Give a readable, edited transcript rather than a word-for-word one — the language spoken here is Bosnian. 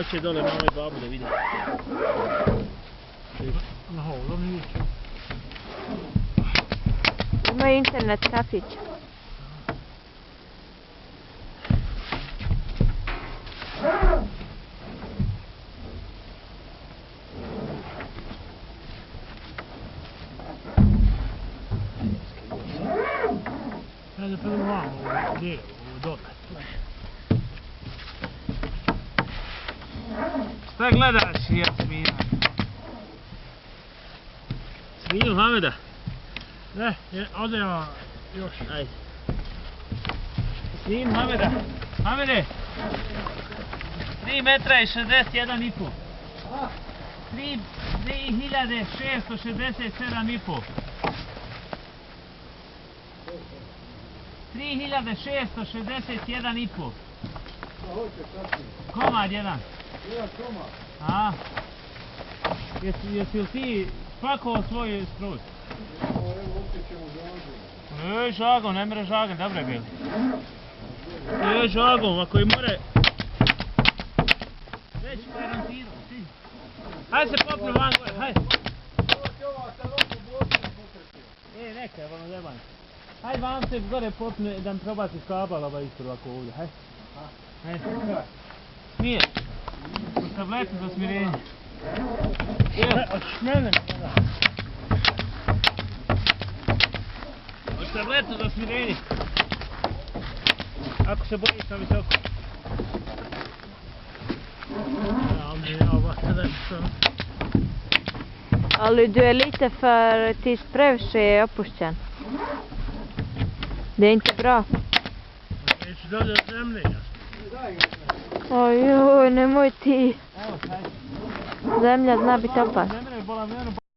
Hoće dole mama i babu da vidi. Na holom juče. Imaju internet kafić. Hajde prvo vamo, gdje, dole. Šta gledaš, Jasmina? Snimim Hameda. Ne, ode ja još. Ajde. Snimim Hameda. Hamede! 3 metra i 61,5. 3667,5. 3661,5. Komad jedan. A? Jesi li ti spakovao svoj stroj? Ej, žagom, ne mre žagom, dobro je bilo. Ej, žagom, ako i more... Već garantirao, ti. Hajde se popnu van gore, hajde. Ej, neka, ono zebanje. Hajde vam se gore popne da mi probaci kabel ovaj ispod ovako ovdje, hajde. Hajde. Smije. Uz tabletu za smirenje. Hoćeš mene? Uz tabletu za smirenje. Ako se bojiš na visoko. Ja, men jag var rädd för. Ali du är lite för tills previše opušten. Det är inte bra. Neću dolje od zemlje. Oj, nemoj ti. Evo, hajde. Zemlja zna biti opasna. Ne mre, bolam,